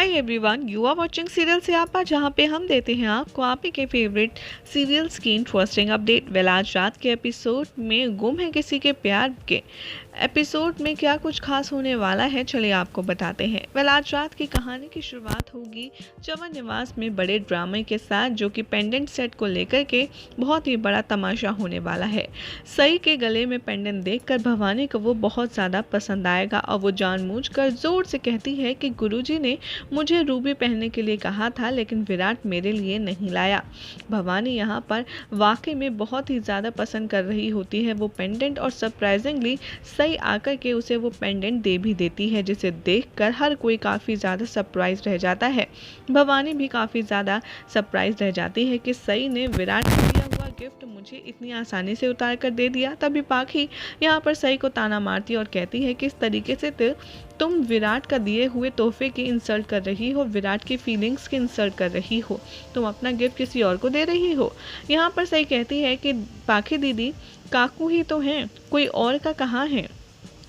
Hi everyone, you are watching serial से आपा, जहाँ पे हम देते हैं आपको आप ही के फेवरेट सीरियल्स की इंटरेस्टिंग अपडेट। वेल, आज रात के एपिसोड में गुम है किसी के प्यार के एपिसोड में क्या कुछ खास होने वाला है, चलिए आपको बताते हैं। वेल, आज रात की कहानी की शुरुआत होगी चवन निवास में बड़े ड्रामे के साथ, जो कि पेंडेंट सेट को लेकर के बहुत ही बड़ा तमाशा होने वाला है। सई के गले में पेंडेंट देखकर भवानी को वो बहुत ज़्यादा पसंद आएगा और वो जानबूझकर जोर से कहती है कि गुरुजी ने मुझे रूबी पहनने के लिए कहा था, लेकिन विराट मेरे लिए नहीं लाया। भवानी यहाँ पर वाकई में बहुत ही ज़्यादा पसंद कर रही होती है वो पेंडेंट, और सरप्राइजिंगली सही आकर के उसे वो पेंडेंट दे भी देती है, जिसे देखकर हर कोई काफ़ी ज़्यादा सरप्राइज रह जाता है। भवानी भी काफ़ी ज़्यादा सरप्राइज रह जाती है कि सई ने विराट को दिया हुआ गिफ्ट मुझे इतनी आसानी से उतार कर दे दिया। तभी पाखी यहाँ पर सई को ताना मारती और कहती है कि इस तरीके से तुम विराट का दिए हुए तोहफे की इंसल्ट कर रही हो, विराट की फीलिंग्स की इंसल्ट कर रही हो, तुम अपना गिफ्ट किसी और को दे रही हो। यहाँ पर सही कहती है कि पाखी दीदी, काकू ही तो हैं, कोई और का कहाँ है,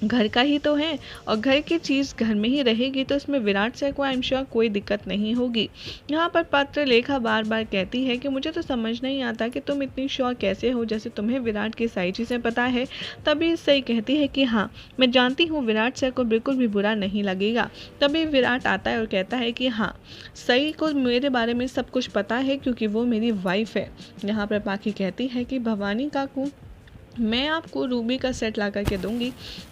घर का ही तो है, और घर की चीज़ घर में ही रहेगी, तो इसमें विराट से को आई एम श्योर कोई दिक्कत नहीं होगी। यहाँ पर पत्र लेखा बार बार कहती है कि मुझे तो समझ नहीं आता कि तुम इतनी श्योर कैसे हो, जैसे तुम्हें विराट की सारी चीज़ें पता है। तभी सही कहती है कि हाँ, मैं जानती हूँ विराट सर को बिल्कुल भी बुरा नहीं लगेगा। तभी विराट आता है और कहता है कि हाँ, सही को मेरे बारे में सब कुछ पता है क्योंकि वो मेरी वाइफ है। यहाँ पर पाखी कहती है कि भवानी काकू, मैं आपको रूबी का सेट ला करके दूंगी,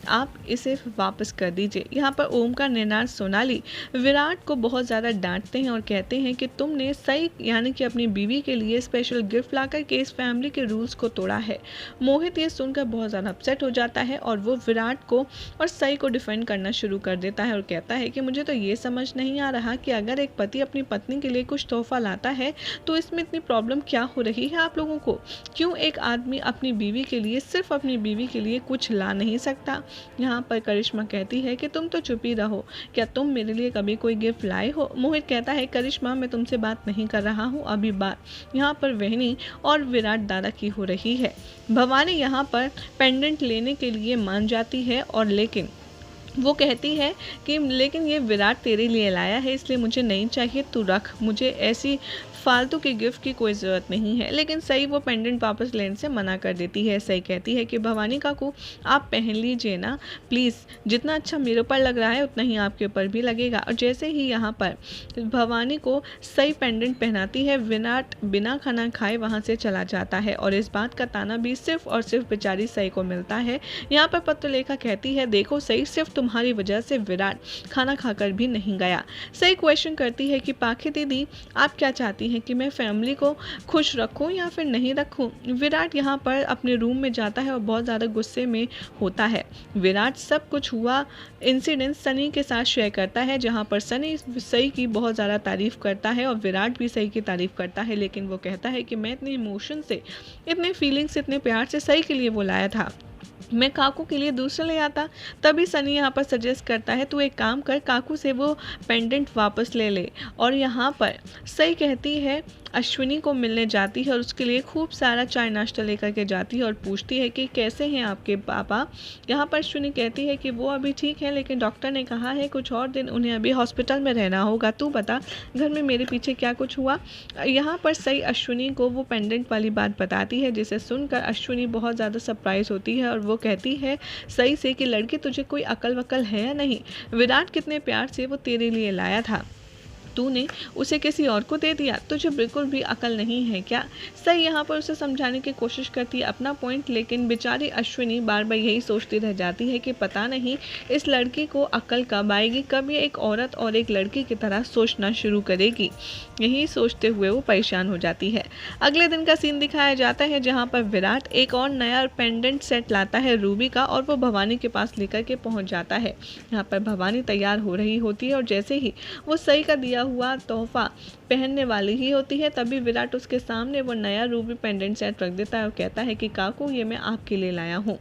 आप इसे वापस कर दीजिए। यहाँ पर ओमकार, निनाद, सोनाली विराट को बहुत ज़्यादा डांटते हैं और कहते हैं कि तुमने सही यानी कि अपनी बीवी के लिए स्पेशल गिफ्ट ला करके इस फैमिली के रूल्स को तोड़ा है। मोहित ये सुनकर बहुत ज़्यादा अपसेट हो जाता है और वो विराट को और सई को डिफेंड करना शुरू कर देता है और कहता है कि मुझे तो ये समझ नहीं आ रहा कि अगर एक पति अपनी पत्नी के लिए कुछ तोहफा लाता है तो इसमें इतनी प्रॉब्लम क्या हो रही है आप लोगों को। क्यों एक आदमी अपनी बीवी के लिए, सिर्फ अपनी बीवी के लिए कुछ ला नहीं सकता। यहाँ पर करिश्मा कहती है कि तुम तो चुप ही रहो, क्या तुम मेरे लिए कभी कोई गिफ्ट लाए हो। मोहित कहता है करिश्मा, मैं तुमसे बात नहीं कर रहा हूँ, अभी बात यहाँ पर वहनी और विराट दादा की हो रही है। भवानी यहाँ पर पेंडेंट लेने के लिए मान जाती है और लेकिन वो कहती है कि लेकिन ये विराट तेरे लिए लाया है, इसलिए मुझे नहीं चाहिए, तू रख, मुझे ऐसी फालतू की गिफ्ट की कोई ज़रूरत नहीं है। लेकिन सही वो पेंडेंट वापस लेने से मना कर देती है। सही कहती है कि भवानी काकू, आप पहन लीजिए ना प्लीज़, जितना अच्छा मेरे ऊपर लग रहा है उतना ही आपके ऊपर भी लगेगा। और जैसे ही यहाँ पर भवानी को सही पेंडेंट पहनाती है, विराट बिना खाना खाए वहाँ से चला जाता है और इस बात का ताना भी सिर्फ और सिर्फ बेचारी सही को मिलता है। यहाँ पर पत्रलेखा कहती है, देखो सही, सिर्फ तुम्हारी वजह से विराट खाना खाकर भी नहीं गया। सही क्वेश्चन करती है कि पाखी दीदी, आप क्या चाहती हैं कि मैं फैमिली को खुश रखूं या फिर नहीं रखूं। विराट यहाँ पर अपने रूम में जाता है और बहुत ज़्यादा गुस्से में होता है। विराट सब कुछ हुआ इंसिडेंट सनी के साथ शेयर करता है, जहाँ पर सनी सही की बहुत ज़्यादा तारीफ़ करता है और विराट भी सही की तारीफ़ करता है, लेकिन वो कहता है कि मैं इतने इमोशन से, इतने फीलिंग्स, इतने प्यार से सही के लिए वो लाया था, मैं काकू के लिए दूसरा ले आता। तभी सनी यहाँ पर सजेस्ट करता है, तू एक काम कर, काकू से वो पेंडेंट वापस ले ले। और यहाँ पर सही कहती है, अश्विनी को मिलने जाती है और उसके लिए खूब सारा चाय नाश्ता लेकर के जाती है और पूछती है कि कैसे हैं आपके पापा। यहाँ पर अश्विनी कहती है कि वो अभी ठीक है, लेकिन डॉक्टर ने कहा है कुछ और दिन उन्हें अभी हॉस्पिटल में रहना होगा, तू बता घर में मेरे पीछे क्या कुछ हुआ। यहाँ पर सही अश्विनी को वो पेंडेंट वाली बात बताती है, जिसे सुनकर अश्विनी बहुत ज़्यादा सरप्राइज होती है और वो कहती है सही से कि लड़की, तुझे कोई अकल वकल है या नहीं, विराट कितने प्यार से वो तेरे लिए लाया था, तूने उसे किसी और को दे दिया, तुझे बिल्कुल भी अकल नहीं है क्या। सही यहाँ पर उसे समझाने की कोशिश करती है अपना पॉइंट, लेकिन बेचारी अश्विनी बार बार यही सोचती रह जाती है कि पता नहीं इस लड़की को अकल कब आएगी, कब ये एक औरत और एक लड़की की तरह सोचना शुरू करेगी। यही सोचते हुए वो परेशान हो जाती है। अगले दिन का सीन दिखाया जाता है, जहाँ पर विराट एक और नया पेंडेंट सेट लाता है रूबी का, और वो भवानी के पास लेकर के पहुँच जाता है। यहाँ पर भवानी तैयार हो रही होती है और जैसे ही वो सही का दिया हुआ तोहफा पहनने वाली ही होती है, तभी विराट उसके सामने वो नया रूबी पेंडेंट सेट रख देता है और कहता है कि काकू, ये मैं आपके लिए लाया हूँ।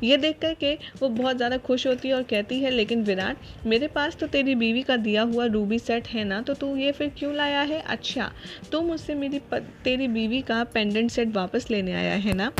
ये देख कर के वो बहुत ज़्यादा खुश होती है और कहती है, लेकिन विराट, मेरे पास तो तेरी बीवी का दिया हुआ रूबी सेट है ना, तो तू ये फिर क्यों लाया है। अच्छा, तू मुझसे तेरी बीवी का पेंडेंट सेट वापस लेने आया है ना।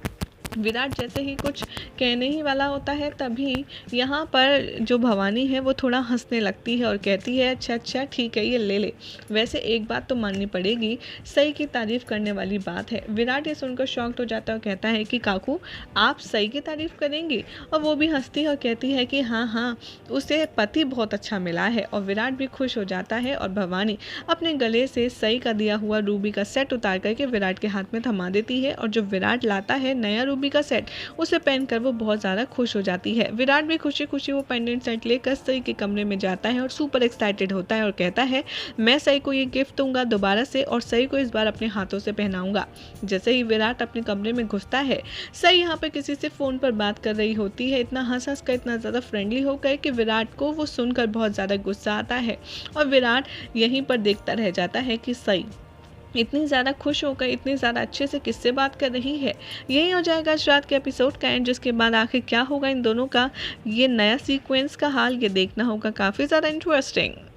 विराट जैसे ही कुछ कहने ही वाला होता है तभी यहाँ पर जो भवानी है वो थोड़ा हंसने लगती है और कहती है अच्छा अच्छा ठीक है ये ले ले। वैसे एक बात तो माननी पड़ेगी, सई की तारीफ करने वाली बात है। विराट ये सुनकर शॉक्ड हो जाता है और कहता है कि काकू आप सई की तारीफ करेंगी? और वो भी हंसती है और कहती है कि हाँ हाँ उसे पति बहुत अच्छा मिला है। और विराट भी खुश हो जाता है और भवानी अपने गले से सई का दिया हुआ रूबी का सेट उतार करके विराट के हाथ में थमा देती है। और जो विराट लाता है नया रूबी का सेट उसे पहनकर वो बहुत ज़्यादा खुश हो जाती है। विराट भी खुशी खुशी वो पेंडेंट सेट लेकर सई के कमरे में जाता है और सुपर एक्साइटेड होता है और कहता है मैं सई को ये गिफ्ट दूंगा दोबारा से और सई को इस बार अपने हाथों से पहनाऊंगा। जैसे ही विराट अपने कमरे में घुसता है सई यहाँ पे किसी से फ़ोन पर बात कर रही होती है। इतना हंस हंस कर इतना ज़्यादा फ्रेंडली होकर कि विराट को वो सुनकर बहुत ज़्यादा गुस्सा आता है और विराट यहीं पर देखता रह जाता है कि सई इतनी ज़्यादा खुश होकर इतनी ज़्यादा अच्छे से किससे बात कर रही है। यही हो जाएगा इस रात के एपिसोड का एंड, जिसके बाद आखिर क्या होगा इन दोनों का ये नया सीक्वेंस का हाल ये देखना होगा काफ़ी ज़्यादा इंटरेस्टिंग।